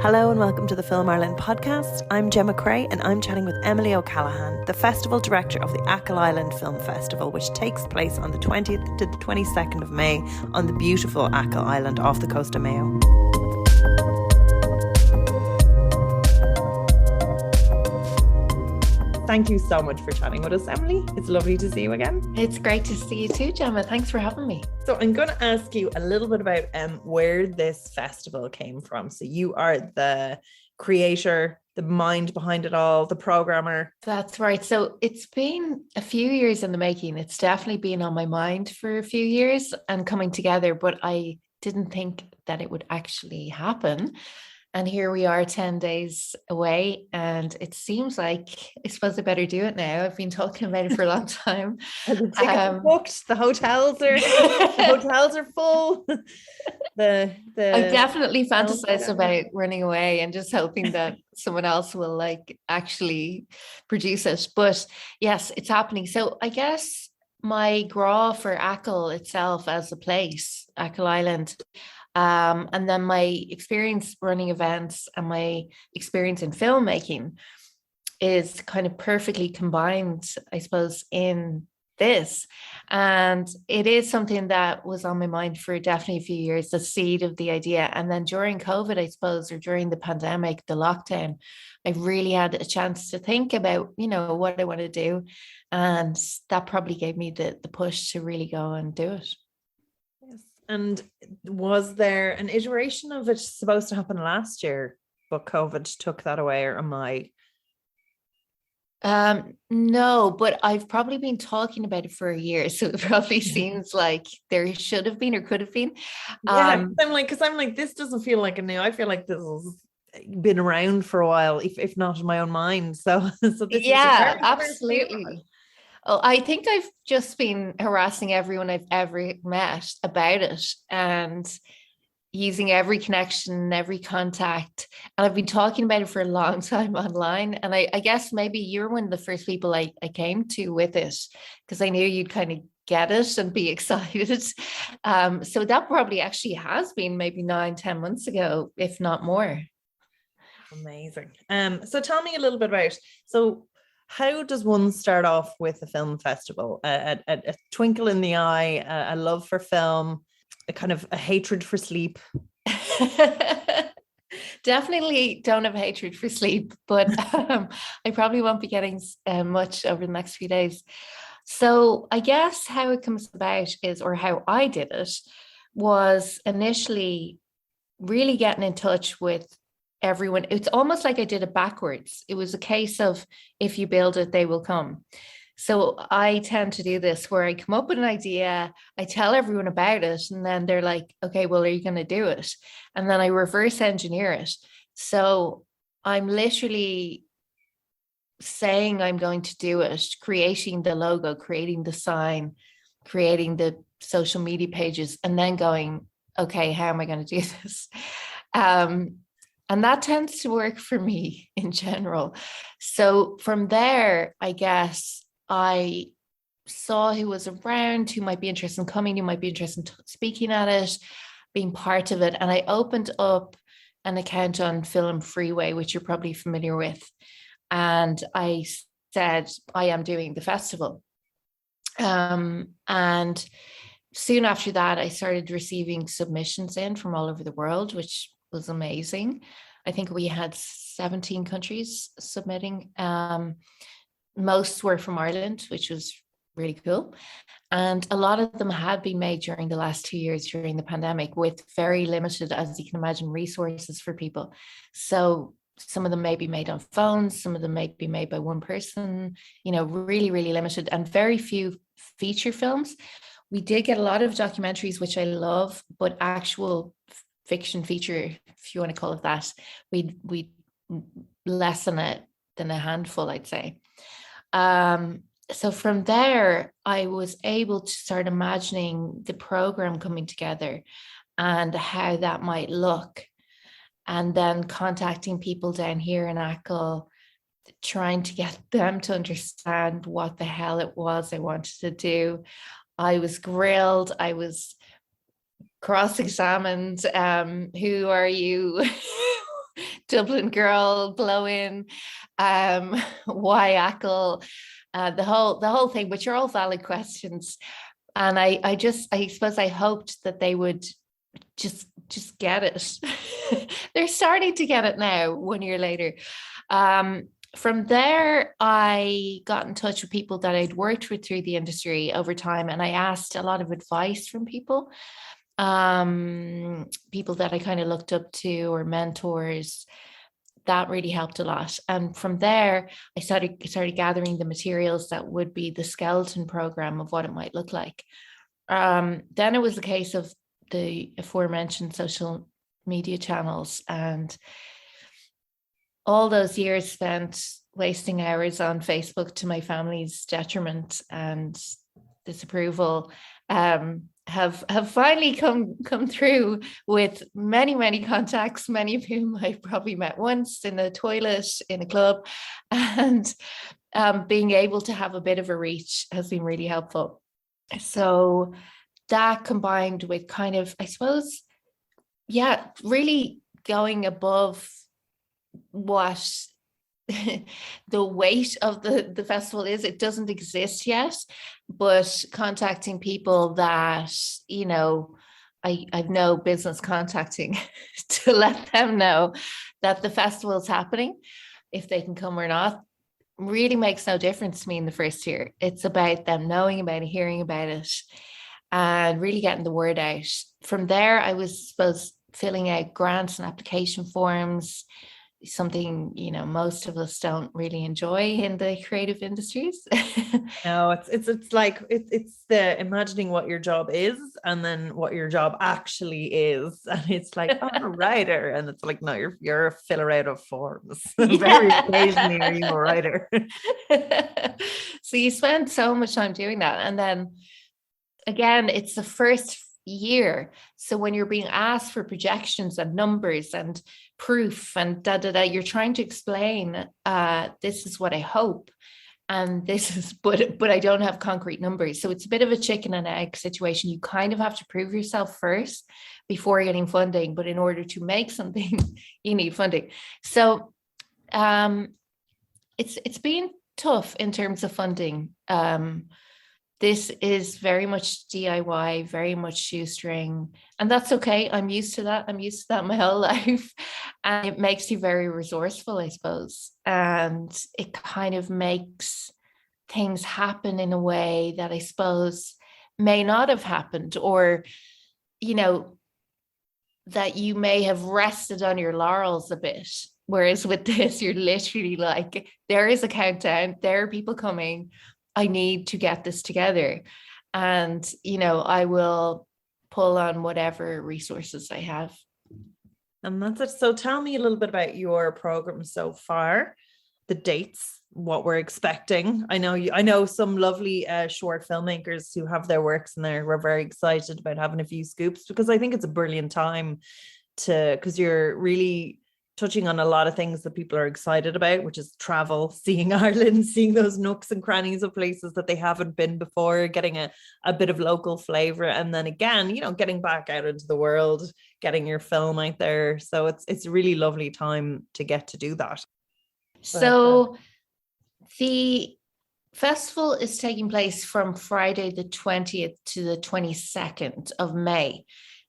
Hello and welcome to the Film Ireland podcast. I'm Gemma Creagh and I'm chatting with Emily O'Callaghan, the festival director of the Achill Island Film Festival, which takes place on the 20th to the 22nd of May on the beautiful Achill Island off the coast of Mayo. Thank you so much for chatting with us, Emily. It's lovely to see you again. It's great to see you too, Gemma. Thanks for having me. So I'm going to ask you a little bit about where this festival came from. So you are the creator, the mind behind it all, the programmer. That's right. So it's been a few years in the making. It's definitely been on my mind for a few years and coming together, but I didn't think that it would actually happen. And here we are 10 days away, and it seems like I suppose I better do it now. I've been talking about it for a long time. The tickets are booked, the hotels are full. I've definitely fantasized about running away and just hoping that someone else will actually produce it. But yes, it's happening. So I guess my graw for Achill itself as a place, Achill Island, and then my experience running events and my experience in filmmaking is kind of perfectly combined, I suppose, in this. And it is something that was on my mind for definitely a few years, the seed of the idea. And then during COVID, I suppose, or during the pandemic, the lockdown, I really had a chance to think about, what I want to do. And that probably gave me the push to really go and do it. And was there an iteration of it supposed to happen last year, but COVID took that away, or am I? No, but I've probably been talking about it for a year, so it probably seems like there should have been or could have been. Yeah, I'm like, this doesn't feel like a new. I feel like this has been around for a while, if not in my own mind. So this yeah, absolutely. Oh, I think I've just been harassing everyone I've ever met about it and using every connection, every contact. And I've been talking about it for a long time online. And I guess maybe you're one of the first people I came to with it, because I knew you'd kind of get it and be excited. So that probably actually has been maybe 9-10 months ago, if not more. Amazing. So tell me a little bit about, how does one start off with a film festival? A twinkle in the eye, a love for film, a kind of a hatred for sleep? Definitely don't have hatred for sleep, but I probably won't be getting much over the next few days. So I guess how it comes about is, or how I did it, was initially really getting in touch with everyone. It's almost like I did it backwards. It was a case of, if you build it, they will come. So I tend to do this where I come up with an idea, I tell everyone about it, and then they're like, okay, well, are you going to do it? And then I reverse engineer it. So I'm literally saying I'm going to do it, creating the logo, creating the sign, creating the social media pages, and then going, okay, how am I going to do this? And that tends to work for me in general. So from there, I guess I saw who was around, who might be interested in coming, who might be interested in speaking at it, being part of it. And I opened up an account on Film Freeway, which you're probably familiar with. And I said, I am doing the festival. And soon after that, I started receiving submissions in from all over the world, which was amazing. I think we had 17 countries submitting. Most were from Ireland, which was really cool. And a lot of them had been made during the last 2 years during the pandemic, with very limited, as you can imagine, resources for people. So some of them may be made on phones, some of them may be made by one person, really, really limited, and very few feature films. We did get a lot of documentaries, which I love, but actual fiction feature, if you want to call it that, we less than a handful, I'd say. So from there, I was able to start imagining the program coming together and how that might look, and then contacting people down here in Achill, trying to get them to understand what the hell it was I wanted to do. I was grilled. I was cross-examined. Who are you? Dublin girl, blow in, why Achill, the whole thing, which are all valid questions. And I suppose I hoped that they would just get it. They're starting to get it now, 1 year later. From there, I got in touch with people that I'd worked with through the industry over time, and I asked a lot of advice from people, people that I kind of looked up to or mentors. That really helped a lot. And from there, I started gathering the materials that would be the skeleton program of what it might look like. Then it was a case of the aforementioned social media channels, and all those years spent wasting hours on Facebook to my family's detriment and disapproval have finally come through with many contacts, many of whom I've probably met once in a toilet in a club, and being able to have a bit of a reach has been really helpful. So that combined with kind of, I suppose, really going above what the weight of the festival is. It doesn't exist yet, but contacting people that, I've no business contacting to let them know that the festival is happening, if they can come or not, really makes no difference to me in the first year. It's about them knowing about it, hearing about it, and really getting the word out. From there, I was supposed filling out grants and application forms, something most of us don't really enjoy in the creative industries. No, it's like it's the imagining what your job is and then what your job actually is, and it's like, oh, I'm a writer, and it's like, no, you're a filler out of forms. Very occasionally are you a writer. So you spend so much time doing that, and then again, it's the first year, so when you're being asked for projections and numbers and proof and you're trying to explain, this is what I hope, and this is, but I don't have concrete numbers. So it's a bit of a chicken and egg situation. You kind of have to prove yourself first before getting funding, but in order to make something, you need funding. So it's been tough in terms of funding. This is very much DIY, very much shoestring, and that's okay. I'm used to that. I'm used to that my whole life. And it makes you very resourceful, I suppose. And it kind of makes things happen in a way that I suppose may not have happened, or, that you may have rested on your laurels a bit. Whereas with this, you're literally like, there is a countdown, there are people coming, I need to get this together. And, I will pull on whatever resources I have. And that's it. So tell me a little bit about your program so far, the dates, what we're expecting. I know some lovely short filmmakers who have their works in there. We're very excited about having a few scoops, because I think it's a brilliant time because you're really touching on a lot of things that people are excited about, which is travel, seeing Ireland, seeing those nooks and crannies of places that they haven't been before, getting a bit of local flavor, and then again, getting back out into the world, getting your film out there. So it's a really lovely time to get to do that. So the festival is taking place from Friday the 20th to the 22nd of May.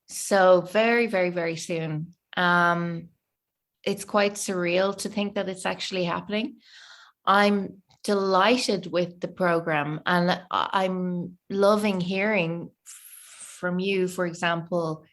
So very, very, very soon. It's quite surreal to think that it's actually happening. I'm delighted with the program, and I'm loving hearing from you, for example,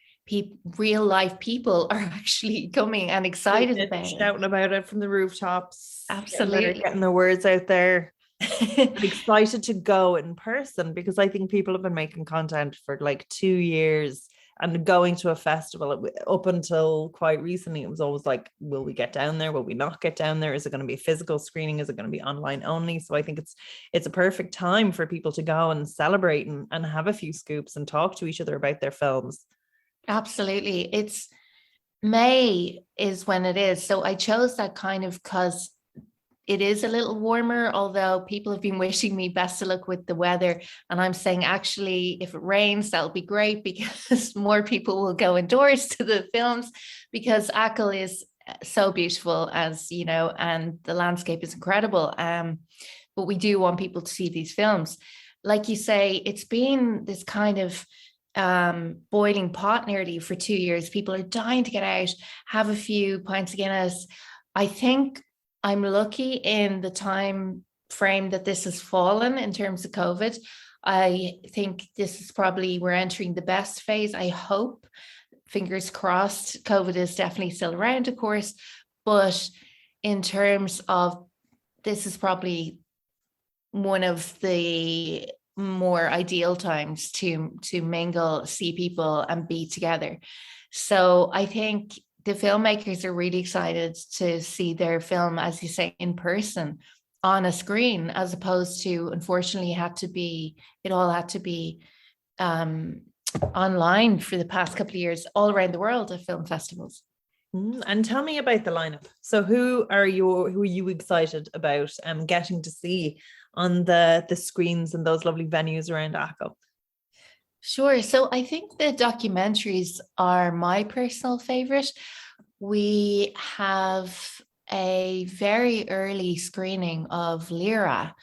real life people are actually coming and excited about it. Shouting about it from the rooftops. Absolutely. Getting the words out there. I'm excited to go in person, because I think people have been making content for like 2 years. And going to a festival, up until quite recently, it was always like, will we get down there? Will we not get down there? Is it going to be a physical screening? Is it going to be online only? So I think it's a perfect time for people to go and celebrate and have a few scoops and talk to each other about their films. Absolutely. It's May is when it is. So I chose that kind of because it is a little warmer, although people have been wishing me best of luck with the weather. And I'm saying, actually, if it rains, that'll be great, because more people will go indoors to the films, because Achill is so beautiful, as you know, and the landscape is incredible. But we do want people to see these films. Like you say, it's been this kind of boiling pot nearly for 2 years. People are dying to get out, have a few pints of Guinness. I think I'm lucky in the time frame that this has fallen in terms of COVID. I think this is probably, we're entering the best phase. I hope, fingers crossed. COVID is definitely still around, of course, but in terms of, this is probably one of the more ideal times to mingle, see people, and be together. So I think the filmmakers are really excited to see their film, as you say, in person on a screen, as opposed to, unfortunately, it all had to be online for the past couple of years all around the world at film festivals. And tell me about the lineup. So who are you excited about getting to see on the screens and those lovely venues around Achill? Sure. So I think the documentaries are my personal favorite. We have a very early screening of Lyra,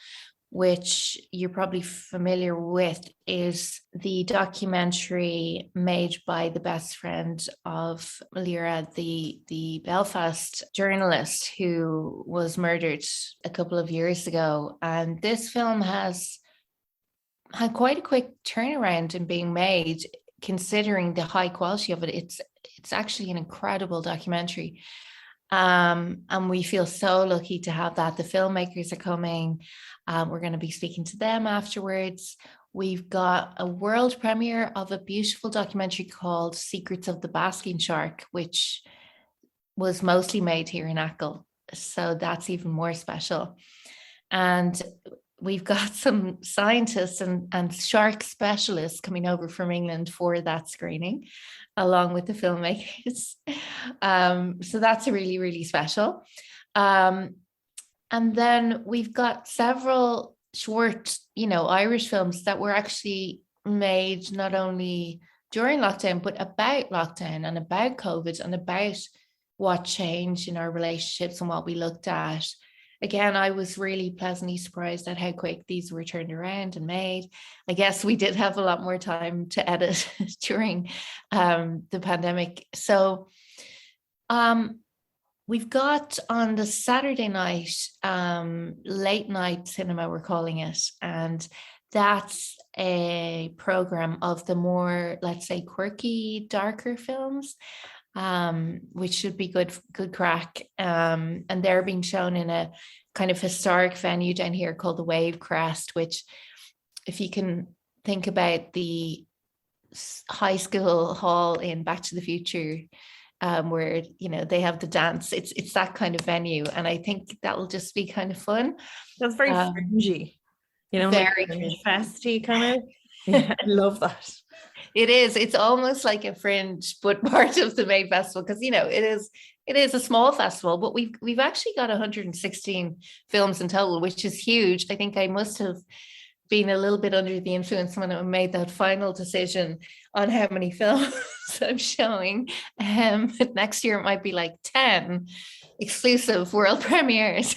which you're probably familiar with, is the documentary made by the best friend of Lyra, the Belfast journalist who was murdered a couple of years ago. And this film has had quite a quick turnaround in being made, considering the high quality of it. It's actually an incredible documentary. And we feel so lucky to have that. The filmmakers are coming. We're going to be speaking to them afterwards. We've got a world premiere of a beautiful documentary called Secrets of the Basking Shark, which was mostly made here in Achill. So that's even more special. And we've got some scientists and shark specialists coming over from England for that screening, along with the filmmakers. So that's really, really special. And then we've got several short, Irish films that were actually made not only during lockdown, but about lockdown and about COVID and about what changed in our relationships and what we looked at. Again, I was really pleasantly surprised at how quick these were turned around and made. I guess we did have a lot more time to edit during the pandemic. So we've got on the Saturday night, late night cinema, we're calling it. And that's a program of the more, let's say, quirky, darker films, which should be good crack. And they're being shown in a kind of historic venue down here called the Wave Crest, which, if you can think about the high school hall in Back to the Future, where they have the dance, it's that kind of venue, and I think that will just be kind of fun. That's very fringy, very like festy kind of. Yeah, I love that. It is. It's almost like a fringe, but part of the main festival, because it is a small festival, but we've actually got 116 films in total, which is huge. I think I must have been a little bit under the influence when I made that final decision on how many films I'm showing. But next year it might be like 10 exclusive world premieres.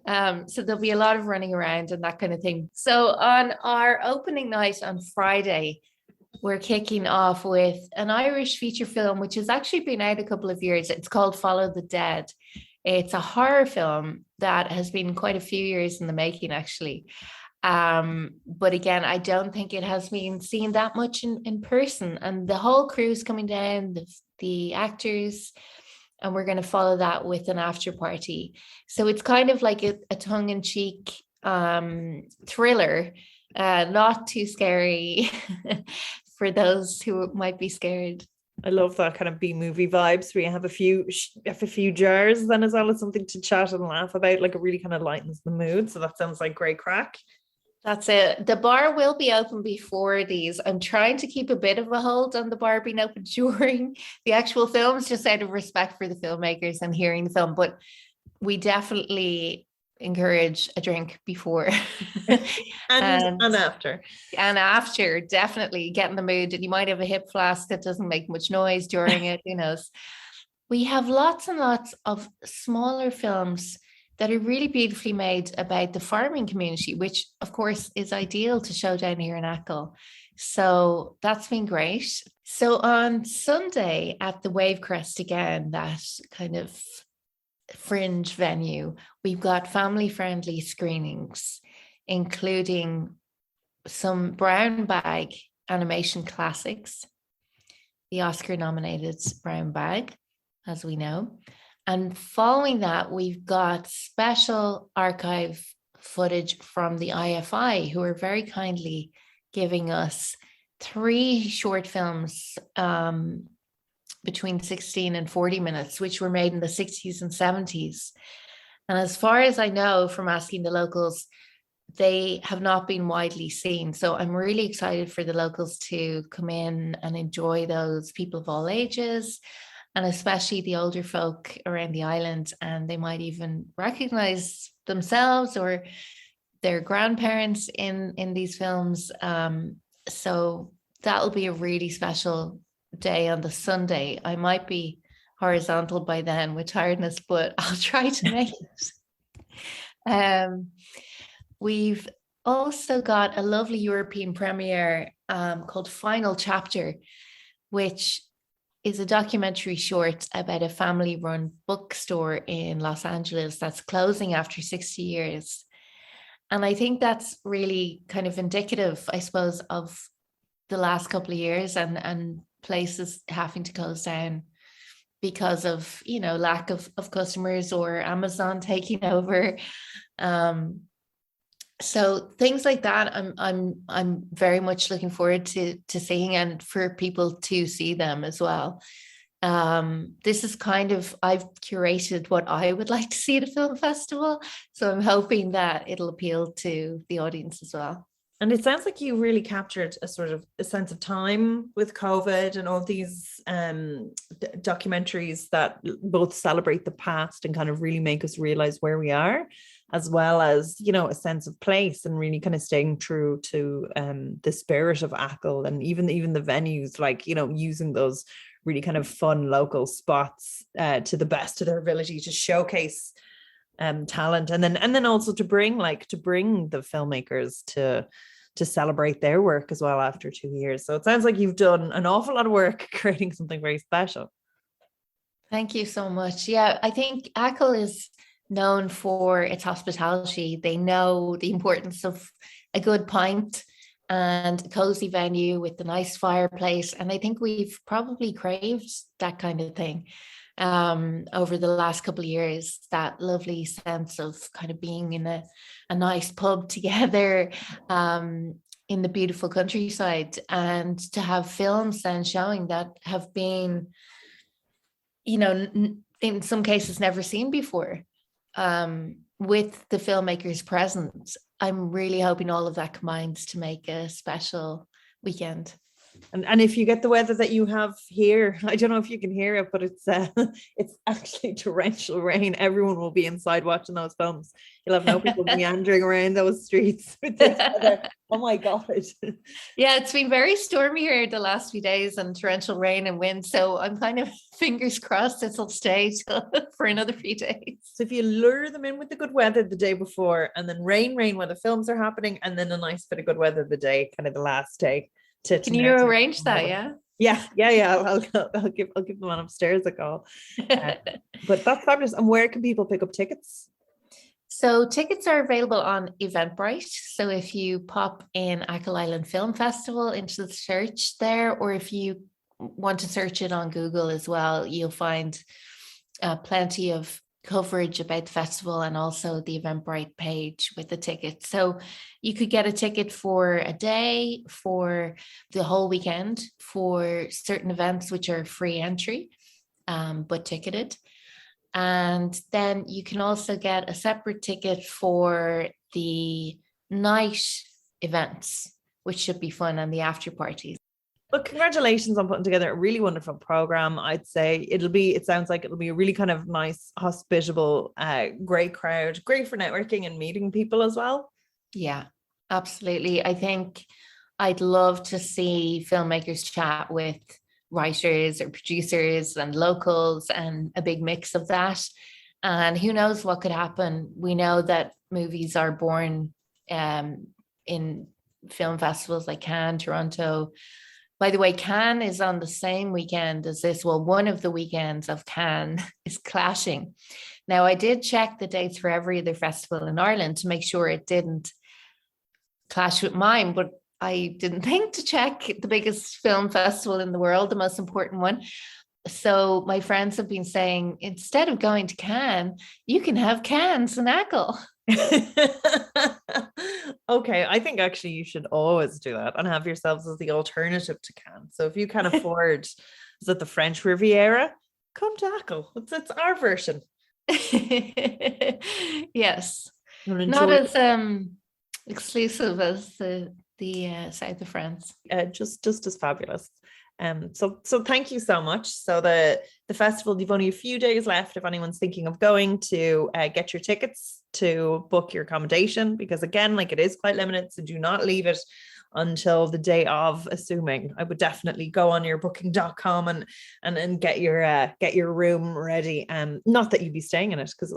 So there'll be a lot of running around and that kind of thing. So on our opening night on Friday, we're kicking off with an Irish feature film, which has actually been out a couple of years. It's called Follow the Dead. It's a horror film that has been quite a few years in the making, actually. But again, I don't think it has been seen that much in person. And the whole crew is coming down, the actors, and we're going to follow that with an after party. So it's kind of like a tongue-in-cheek thriller, not too scary for those who might be scared. I love that kind of B-movie vibes where you have a few jars then as well as something to chat and laugh about, like it really kind of lightens the mood. So that sounds like great crack. That's it. The bar will be open before these. I'm trying to keep a bit of a hold on the bar being open during the actual films, just out of respect for the filmmakers and hearing the film. But we definitely encourage a drink before and after. And after, definitely get in the mood. And you might have a hip flask that doesn't make much noise during it, who knows. We have lots and lots of smaller films that are really beautifully made about the farming community, which of course is ideal to show down here in Achill. So that's been great. So on Sunday at the Wavecrest again, that kind of fringe venue, we've got family friendly screenings, including some brown bag animation classics, the Oscar nominated Brown Bag, as we know. And following that, we've got special archive footage from the IFI, who are very kindly giving us 3 short films between 16 and 40 minutes, which were made in the 60s and 70s. And as far as I know from asking the locals, they have not been widely seen. So I'm really excited for the locals to come in and enjoy those, people of all ages, and especially the older folk around the island. And they might even recognize themselves or their grandparents in these films. So that'll be a really special day on the Sunday. I might be horizontal by then with tiredness, but I'll try to make it. We've also got a lovely European premiere called Final Chapter, which is a documentary short about a family-run bookstore in Los Angeles that's closing after 60 years. And I think that's really kind of indicative, I suppose, of the last couple of years and places having to close down because of, lack of customers or Amazon taking over. So things like that, I'm very much looking forward to seeing, and for people to see them as well. This is I've curated what I would like to see at a film festival, so I'm hoping that it'll appeal to the audience as well. And it sounds like you really captured a sort of a sense of time with COVID and all these documentaries that both celebrate the past and kind of really make us realize where we are, as well as, a sense of place, and really kind of staying true to the spirit of Achill, and even the venues, like, using those really kind of fun local spots to the best of their ability to showcase talent, and then also to bring the filmmakers to celebrate their work as well after 2 years. So it sounds like you've done an awful lot of work creating something very special. Thank you so much. Yeah, I think Achill is known for its hospitality. They know the importance of a good pint and a cozy venue with a nice fireplace, and I think we've probably craved that kind of thing over the last couple of years, that lovely sense of kind of being in a nice pub together in the beautiful countryside, and to have films then showing that have been, in some cases never seen before, with the filmmakers present. I'm really hoping all of that combines to make a special weekend. And if you get the weather that you have here, I don't know if you can hear it, but it's actually torrential rain. Everyone will be inside watching those films. You'll have no people meandering around those streets with this weather. Oh my God. Yeah, it's been very stormy here the last few days, and torrential rain and wind. So I'm kind of fingers crossed it'll stay for another few days. So if you lure them in with the good weather the day before, and then rain when the films are happening, and then a nice bit of good weather the day, kind of the last day. Can you arrange that? Yeah. I'll give the man upstairs a call. But that's fabulous. And where can people pick up tickets? So tickets are available on Eventbrite. So if you pop in Achill Island Film Festival into the search there, or if you want to search it on Google as well, you'll find plenty of coverage about the festival, and also the Eventbrite page with the ticket. So you could get a ticket for a day, for the whole weekend, for certain events which are free entry, but ticketed. And then you can also get a separate ticket for the night events, which should be fun, and the after parties. Well, congratulations on putting together a really wonderful program. I'd say it sounds like it'll be a really kind of nice, hospitable, great crowd, great for networking and meeting people as well. Yeah, absolutely. I think I'd love to see filmmakers chat with writers or producers and locals and a big mix of that. And who knows what could happen. We know that movies are born in film festivals like Cannes, Toronto. By the way, Cannes is on the same weekend as this. Well, one of the weekends of Cannes is clashing. Now, I did check the dates for every other festival in Ireland to make sure it didn't clash with mine, but I didn't think to check the biggest film festival in the world, the most important one. So my friends have been saying, instead of going to Cannes, you can have Cannes and Achill. Okay, I think actually you should always do that and have yourselves as the alternative to Cannes. So if you can afford, is it the French Riviera? Come to Achill. It's our version. Yes, not as exclusive as the south of France. Just as fabulous. So thank you so much. So the festival, you've only a few days left if anyone's thinking of going to get your tickets, to book your accommodation, because again, like, it is quite limited, so do not leave it until the day of. Assuming, I would definitely go on your booking.com and get your room ready. Not that you'd be staying in it, because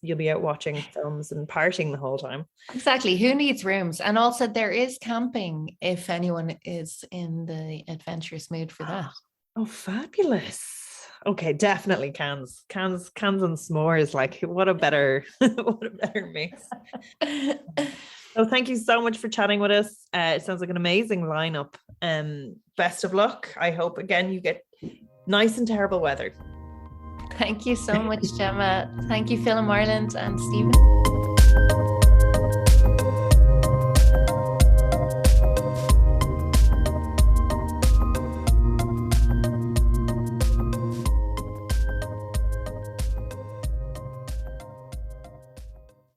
you'll be out watching films and partying the whole time. Exactly. Who needs rooms? And also there is camping if anyone is in the adventurous mood for that. Oh, fabulous. Okay, definitely cans and s'mores. Like, what a better mix. So thank you so much for chatting with us. It sounds like an amazing lineup. Best of luck. I hope again you get nice and terrible weather. Thank you so much, Gemma. Thank you, Film Ireland and Stephen.